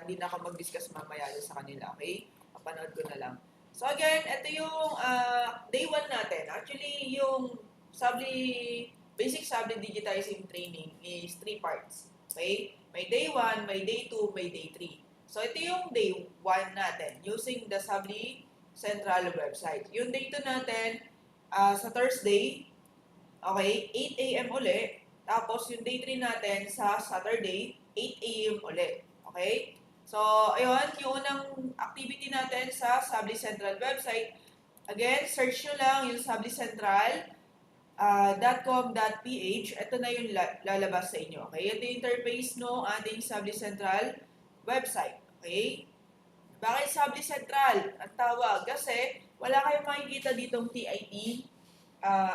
hindi na ako mag-discuss mamaya sa kanila, okay? Papanood ko na lang. So again, ito yung day 1 natin. Actually, yung basic Sabli digitizing training is 3 parts. Okay? May day 1, may day 2, may day 3. So ito yung day 1 natin using the Sabli Central website. Yung day 2 natin sa Thursday, okay, 8 a.m. uli. Tapos yung day 3 natin sa Saturday, 8 a.m. uli. Okay? So, ayun, yung unang activity natin sa Sabli Central website. Again, search nyo lang yung sablicentral.com.ph. Ito na yung lalabas sa inyo. Okay? Ito yung interface no ating Sabli Central website. Okay? Bakit Sabli Central ang tawag? Kasi wala kayong makikita ditong TIT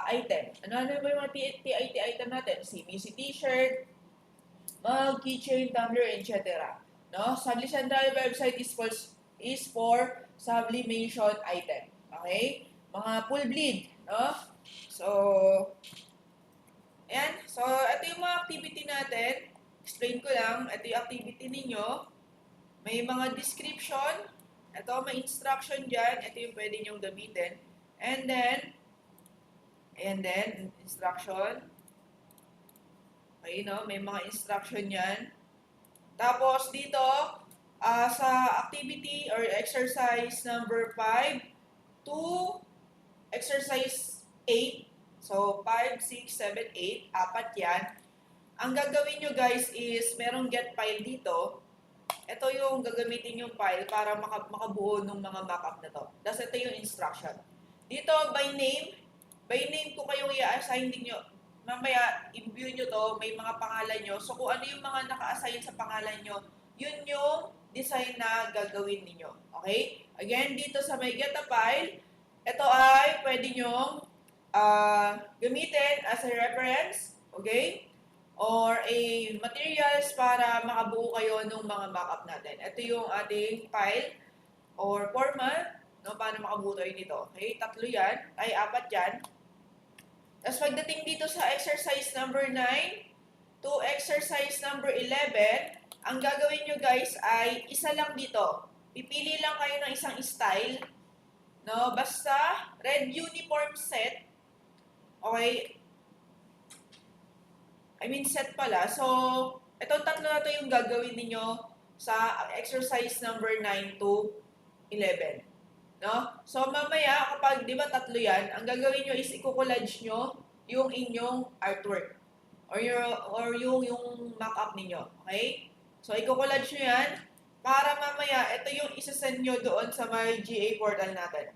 item. Ano ba yung mga TIT item natin? CBC t-shirt, mug, keychain, tumbler, etc. No? Sabli Central website is for sublimation item. Okay? Mga full bleed. No? So, ayan. So, ito yung mga activity natin. Explain ko lang. Ito yung activity ninyo. May mga description. Ito, may instruction dyan. Ito yung pwede nyong gamitin. And then, instruction. Okay, no? May mga instruction yan. Tapos, dito, sa activity or exercise number 5 to exercise 8. So, 5, 6, 7, 8. Apat yan. Ang gagawin nyo guys is, merong get file dito. Ito yung gagamitin yung file para makabuo ng mga backup na to. Tapos ito yung instruction. Dito, by name ko kayong i-assign din nyo. Mamaya, i-view nyo to, may mga pangalan nyo. So, kung ano yung mga naka-assign sa pangalan nyo, yun yung design na gagawin niyo. Okay? Again, dito sa may get a file, ito ay pwede nyong gamitin as a reference, okay? Or a materials para makabuo kayo ng mga backup natin. Ito yung ating file or format, no, paano makabuo tayo nito. Okay? 3 yan, ay 4 yan. Tapos pagdating dito sa exercise number 9 to exercise number 11, ang gagawin nyo guys ay isa lang dito. Pipili lang kayo ng isang style. No? Basta red uniform set. Okay? I mean set pala. So, itong 3 na to yung gagawin niyo sa exercise number 9 to 11. No? So, mamaya, kapag, di ba 3 yan, ang gagawin nyo is i-collage nyo yung inyong artwork. Or yung mock-up ninyo. Okay? So, i-collage nyo yan para mamaya, ito yung isa-send nyo doon sa my GA portal natin.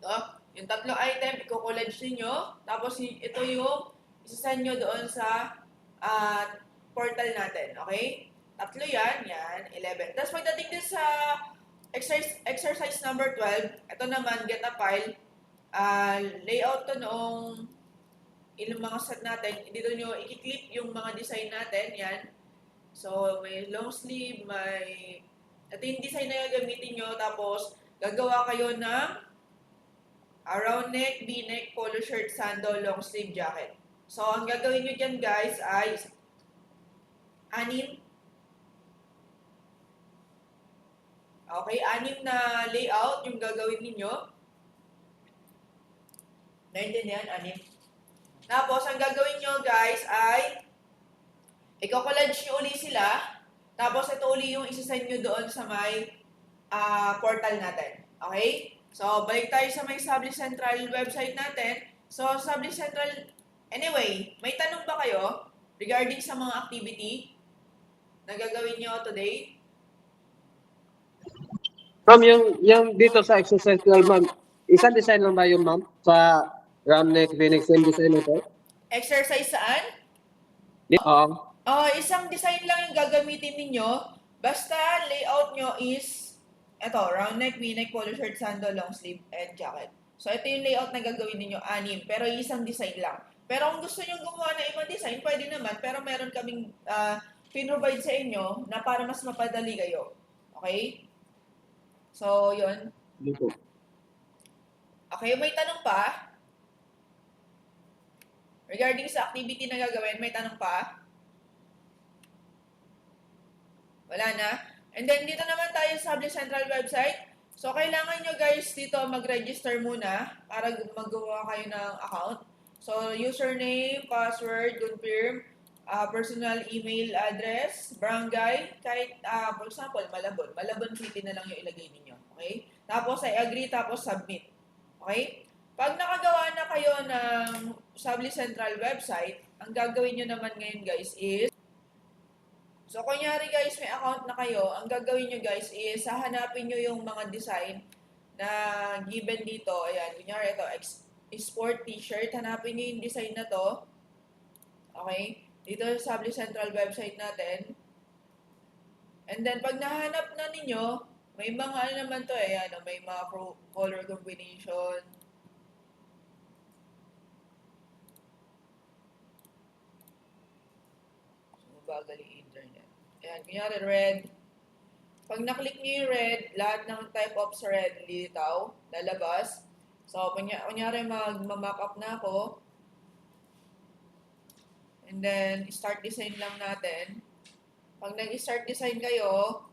No? Yung 3 item, i-collage niyo. Tapos, ito yung isa-send nyo doon sa portal natin. Okay? 3 yan. Yan. 11. Tapos, pagdating din sa exercise number 12, ito naman, get a file. Layout to noong ilang mga set natin. Dito nyo i-clip yung mga design natin. Yan. So, may long sleeve, ito yung design na gagamitin nyo. Tapos, gagawa kayo ng round neck, v-neck, polo shirt, sandal, long sleeve jacket. So, ang gagawin nyo dyan guys ay 6. Okay, 6 na layout yung gagawin ninyo. Naintindihan, 6. Tapos, ang gagawin nyo guys ay i-collage nyo uli sila. Tapos, ito uli yung isasend nyo doon sa may portal natin. Okay? So, balik tayo sa may Sabli Central website natin. So, Sabli Central, anyway, may tanong ba kayo regarding sa mga activity na gagawin nyo today? Ma'am, yung dito sa exercise 12, ma'am, isang design lang ba yung ma'am? Sa round neck, v-neck, same design ito? Exercise saan? Oo. Isang design lang yung gagamitin ninyo. Basta layout nyo is ito, round neck, v-neck, polo shirt, sandal, long sleeve, and jacket. So, ito yung layout na gagawin ninyo, 6. Pero isang design lang. Pero kung gusto nyo gumawa ng ibang design, pwede naman. Pero meron kaming pinrovide sa inyo na para mas mapadali kayo. Okay? So, yun. Okay, may tanong pa? Regarding sa activity na gagawin, may tanong pa? Wala na? And then, dito naman tayo sa Subli Central website. So, kailangan nyo guys dito mag-register muna para magawa kayo ng account. So, username, password, confirm, personal email address, barangay, kahit, for example, Malabon. Malabon City na lang yung ilagay ninyo. Okay? Tapos, I agree, tapos submit. Okay? Pag nakagawa na kayo ng Subli Central website, ang gagawin nyo naman ngayon guys is, so, kunyari guys, may account na kayo, ang gagawin nyo guys is, hahanapin nyo yung mga design na given dito. Ayan, kunyari ito, sport t-shirt. Hanapin nyo yung design na to. Okay? Dito sa Subli Central website natin. And then, pag nahanap na ninyo, may mga ano naman to eh, ano, may mga color combination. Bagal yung internet. Ayan, kunyari red. Pag naklik nyo yung red, lahat ng type of sa red lilitaw, lalabas. So, kunyari mag-mock up na ako. And then, start design lang natin. Pag nag-start design kayo,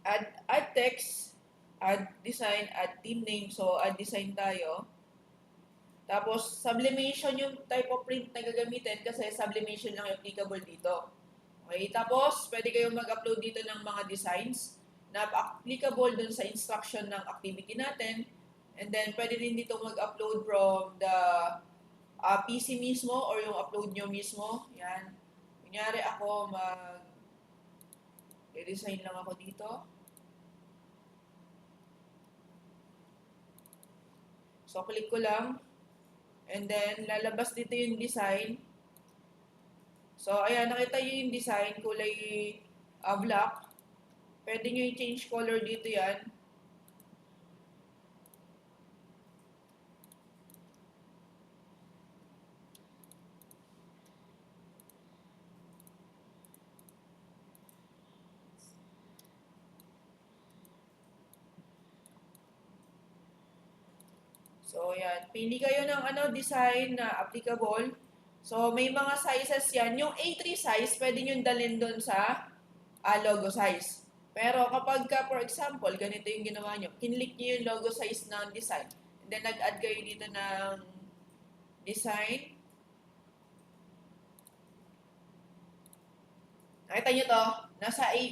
add text, add design, add team name. So, add design tayo. Tapos, sublimation yung type of print na gagamitin kasi sublimation lang yung applicable dito. Okay? Tapos, pwede kayong mag-upload dito ng mga designs na applicable dun sa instruction ng activity natin. And then, pwede din dito mag-upload from the PC mismo or yung upload nyo mismo. Yan. Kunyari ako, mag-design lang ako dito. So, click ko lang. And then, lalabas dito yung design. So, ayan, nakita nyo yung design, kulay black. Pwede nyo i-change color dito yan. So, yan. Pili kayo ng design na applicable. So, may mga sizes yan. Yung A3 size, pwede nyo dalhin doon sa logo size. Pero kapag for example, ganito yung ginawa nyo, kinlik nyo yung logo size ng design. And then, nag-add kayo dito ng design. Nakita nyo to?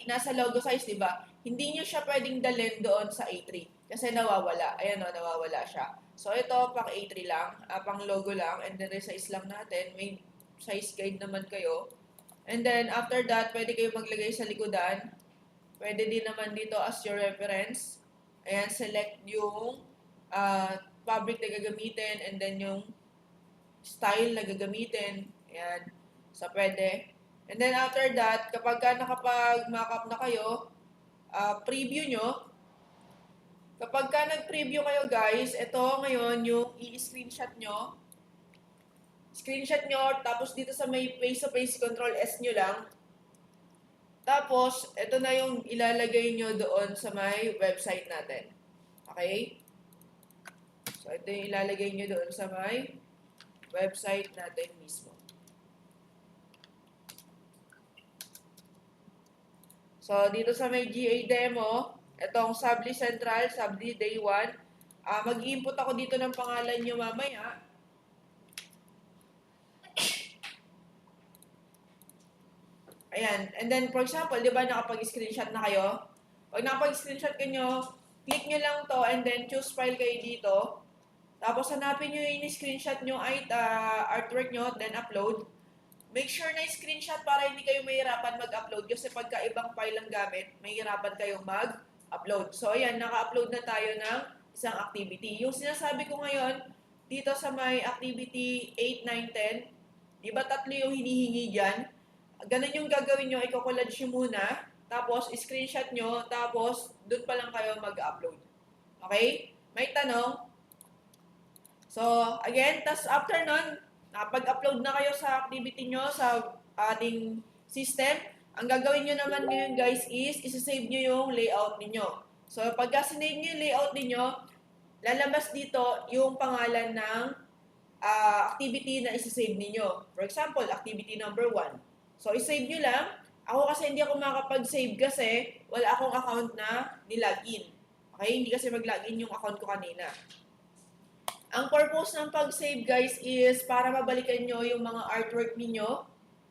Nasa logo size, di ba? Hindi nyo siya pwedeng dalhin doon sa A3. Kasi nawawala. Ayan o, nawawala siya. So, ito, pang A3 lang, pang logo lang, and then resize lang natin. May size guide naman kayo. And then, after that, pwede kayo maglagay sa likodan. Pwede din naman dito as your reference. Ayan, select yung fabric na gagamitin, and then yung style na gagamitin. Ayan, so pwede. And then, after that, kapag nakapag-mock-up na kayo, preview nyo. Kapag nag-preview kayo guys, ito ngayon yung i-screenshot nyo. Screenshot nyo, tapos dito sa may face-to-face control S nyo lang. Tapos, ito na yung ilalagay nyo doon sa may website natin. Okay? So, ito yung ilalagay nyo doon sa may website natin mismo. So, dito sa may GA demo, itong Subli Central, Subli Day 1. Mag-input ako dito ng pangalan nyo mamaya. Ayan. And then, for example, di ba nakapag-screenshot na kayo? Pag nakapag-screenshot kayo, click nyo lang to and then choose file kayo dito. Tapos, hanapin nyo yung screenshot nyo artwork nyo, then upload. Make sure na screenshot para hindi kayo mahirapan mag-upload kasi pagka ibang file lang gamit, mahirapan kayong mag-upload. So, ayan, naka-upload na tayo ng isang activity. Yung sinasabi ko ngayon, dito sa may activity 8, 9, 10, di ba tatlo yung hinihingi dyan? Ganun yung gagawin nyo, i-collage nyo muna, tapos screenshot nyo, tapos doon pa lang kayo mag-upload. Okay? May tanong? So, again, tas after nun, pag-upload na kayo sa activity nyo sa ating system, ang gagawin nyo naman ngayon guys is, isa-save nyo yung layout ninyo. So, pagka sinave nyo yung layout ninyo, lalabas dito yung pangalan ng activity na isa-save ninyo. For example, activity number 1. So, isave nyo lang. Ako kasi hindi ako makapag-save kasi wala akong account na nilagin. Okay? Hindi kasi mag-login yung account ko kanina. Ang purpose ng pag-save, guys, is para mabalikan nyo yung mga artwork ninyo,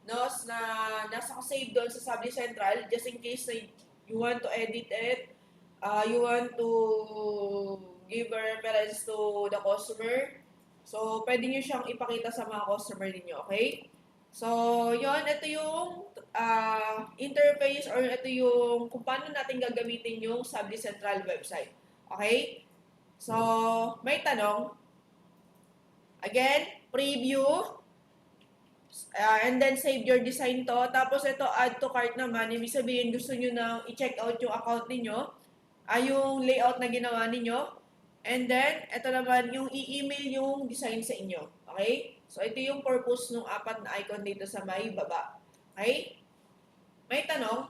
no, na nasa save doon sa Sabli Central, just in case na you want to edit it, you want to give a reference to the customer. So, pwede nyo siyang ipakita sa mga customer ninyo, okay? So, yon, ito yung interface or ito yung kung paano natin gagamitin yung Sabli Central website. Okay? So, may tanong. Again, preview. And then save your design to. Tapos ito, add to cart naman. Ibig sabihin, gusto nyo nang i-check out yung account ninyo. Yung layout na ginawa ninyo. And then, ito naman, yung i-email yung design sa inyo. Okay? So, ito yung purpose ng 4 na icon dito sa may baba. Okay? May tanong?